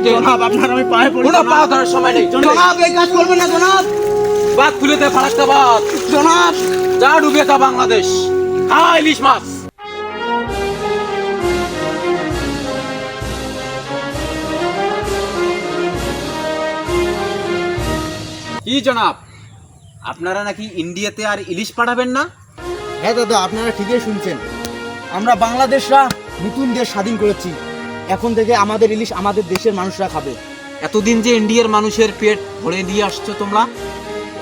আমাদেরকে। জনাব আপনার আমি পায়ে পড়ি। কোনো পা ধরার সময় নেই। জনাব এই কাজ করবেন না জনাব। বাদ খুলে দে ফারাক্কা বাদ। জনাব যা ডুবে তা বাংলাদেশ। ইলিশ মাছ। কি জনাব, আপনারা নাকি ইন্ডিয়াতে আর ইলিশ পাঠাবেন না? হ্যাঁ দাদা, আপনারা ঠিকই শুনছেন। আমরা বাংলাদেশরা নতুন দেশ স্বাধীন করেছি, এখন থেকে আমাদের ইলিশ আমাদের দেশের মানুষরা খাবে। এতদিন যে ইন্ডিয়ার মানুষের পেট ভরে দিয়ে আসছো তোমরা,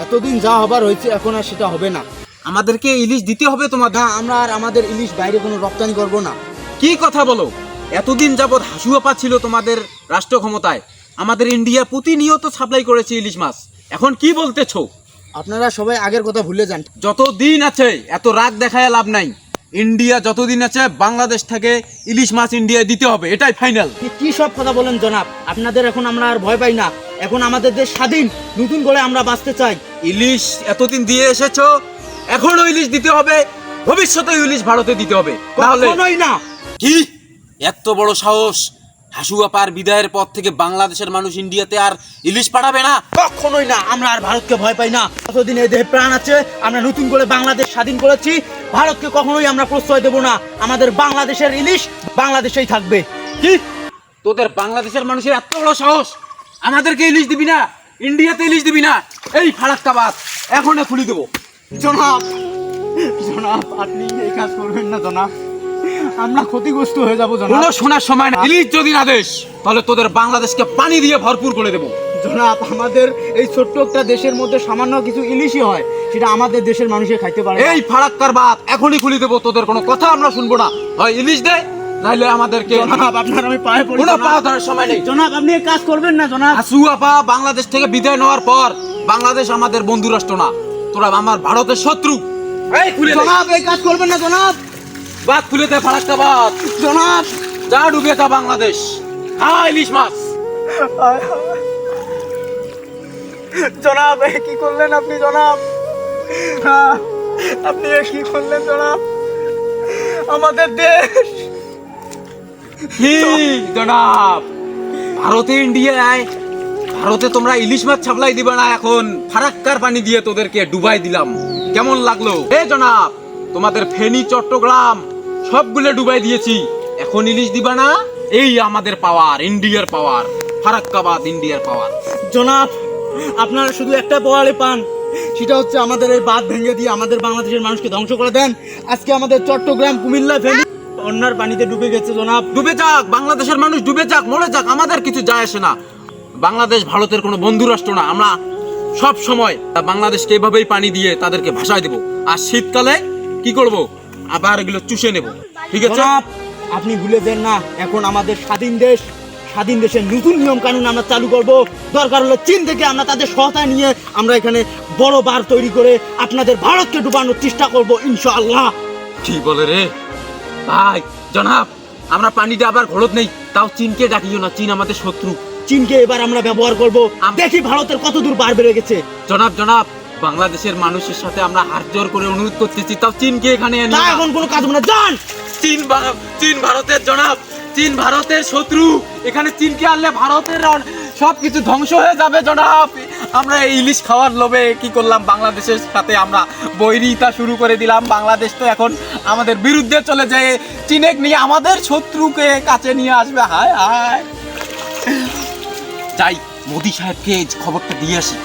এতদিন যা হবার হয়েছে এখন আর সেটা হবে না। আমাদেরকে ইলিশ দিতে হবে তোমাদের। না, আমরা আর আমাদের ইলিশ বাইরে কোনো রপ্তানি করব না। কি কথা বলো? এতদিন যাবৎ হাসুয়াপা ছিল তোমাদের রাষ্ট্র ক্ষমতায়, আমাদের ইন্ডিয়া প্রতিনিয়ত সাপ্লাই করেছে ইলিশ মাছ, এখন কি বলতেছো? আপনারা সবাই আগের কথা ভুলে যান। যতদিন আছে এত রাগ দেখায় লাভ নাই। ইন্ডিয়া যতদিন আছে বাংলাদেশ থেকে ইলিশ মাছ ইন্ডিয়ায় দিতে হবে, এটাই ফাইনাল। কি সব কথা বলেন জনাব? আপনাদের এখন আমরা আর ভয় পাই না, এখন আমাদের দেশ স্বাধীন, নতুন করে আমরা বাঁচতে চাই। ইলিশ এতদিন দিয়ে এসেছো, এখনো ইলিশ দিতে হবে, ভবিষ্যতে ইলিশ ভারতে দিতে হবে। তাহলে কখনোই না। কি এত বড় সাহস? হাসুয়াপার বিদায়ের পর থেকে বাংলাদেশের মানুষ ইন্ডিয়াতে আর ইলিশ পাঠাবে না? কখনোই না। আমরা আর ভারতকে ভয় পাই না। যতদিন এই দেহে প্রাণ আছে, আমরা নতুন করে বাংলাদেশ স্বাধীন করেছি, ভারতকে কখনোই আমরা প্রশ্রয় দেব না। আমাদের বাংলাদেশের ইলিশ বাংলাদেশেই থাকবে। কি তোদের বাংলাদেশের মানুষের এত বড় সাহস? আমাদেরকে ইলিশ দিবি না, ইন্ডিয়াতে ইলিশ দিবি না? এই ফারাক্কা বাদ এখন খুলে দেবো। জনাব, জনাব আপনি এই কাজ করবেন না জনাব, আমরা ক্ষতিগ্রস্ত হয়ে যাব জনাব। কোনো শোনার সময় না। ইলিশ যদি না দেশ, তাহলে তোদের বাংলাদেশকে পানি দিয়ে ভরপুর করে দেবো। জনাব আমাদের এই ছোট্ট একটা দেশের মধ্যে সামান্য কিছু ইলিশই হয়, সেটা আমাদের দেশের মানুষে খাইতে পারে। এই ফারাক্কার বাদ এখনই খুলে দেবো, তোদের কোনো কথা আমরা শুনবো না। হয় ইলিশ দে, নাইলে আমাদেরকে। জনাব আপনার আমি পায়ে পড়ি। কোনো পা ধরার সময় নেই। জনাব আপনি এই কাজ করবেন না জনাব। হাসুয়াপা বাংলাদেশ থেকে বিদায় নেওয়ার পর বাংলাদেশ আমাদের বন্ধু রাষ্ট্র না, তোরা আমার ভারতের শত্রু। এই খুলে দে। জনাব এই কাজ করবেন না জনাব। বাদ খুলে দে ফারাক্কা বাদ। জনাব যা ডুবে তা বাংলাদেশ। ইলিশ মাছ। জনাব এ কি করলেন আপনি জনাব? আপনি এ কি করলেন জনাব? আমাদের দেশ। কি জনাব, ভারতে ইন্ডিয়ায় ভারতে তোমরা ইলিশ মাছ সাপ্লাই দিবা না, এখন ফারাক্কার পানি দিয়ে তোদেরকে ডুবাই দিলাম, কেমন লাগলো? জনাব তোমাদের ফেনী চট্টগ্রাম সবগুলো ডুবাই দিয়েছি, এখন ইলিশ দিবা না? এই আমাদের পাওয়ার, ইন্ডিয়ার পাওয়ার, ফারাক্কাবাদ ইন্ডিয়ার পাওয়ার। জনাব আপনারা শুধু একটা পোয়ালে পান, সেটা হচ্ছে আমাদের এই বাঁধ ভেঙে দিয়ে আমাদের বাংলাদেশের মানুষকে ধ্বংস করে দেন। আজকে আমাদের চট্টগ্রাম, কুমিল্লা, ফেনী অন্যার পানিতে ডুবে গেছে জনাব। ডুবে যাক, বাংলাদেশের মানুষ ডুবে যাক, মরে যাক, আমাদের কিছু যায় আসে না। বাংলাদেশ ভারতের কোনো বন্ধু রাষ্ট্র না, আমরা সব সময় বাংলাদেশকে এভাবেই পানি দিয়ে তাদেরকে ভাসায় দেব। আর শীতকালে কি করব? আবার এগুলো চুষে নেব, ঠিক আছে? জনাব আপনি ভুলে যান না, এখন আমাদের স্বাধীন দেশ, স্বাধীন দেশের নতুন নিয়ম কানুন আমরা চালু করব। দরকার হলে চীন থেকে আমরা তাদের সহায়তা নিয়ে আমরা এখানে বড় বার তৈরি করে আপনাদের ভারতকে ডুবানোর চেষ্টা করব ইনশাআল্লাহ। কি বলে রে ভাই? জনাব আমরা পানিতে আবার ঘোরত নেই, তাও চীনকে ডাকিও না, চীন আমাদের শত্রু। চীনকে এবার আমরা ব্যবহার করব, দেখি ভারতের কত দূর বার বেড়ে গেছে। জনাব জনাব বাংলাদেশের মানুষের সাথে আমরা হাত জোর করে অনুরোধ করতেছি, তাও চীনকে এখানে এনে তা এখন কোনো কাজ হবে না, যান। চীন ভারতের জনাব, চীন ভারতের শত্রু, এখানে চীনকে আনলে ভারতের সবকিছু ধ্বংস হয়ে যাবে জনাব। আমরা এই ইলিশ খাওয়ার লোভে কি করলাম, বাংলাদেশের সাথে আমরা বৈরিতা শুরু করে দিলাম। বাংলাদেশ তো এখন আমাদের বিরুদ্ধে চলে যায়, চীনেক নিয়ে আমাদের শত্রুকে কাছে নিয়ে আসবে। হায় হায়, যাই মোদি সাহেবকে খবরটা দিয়ে আসি।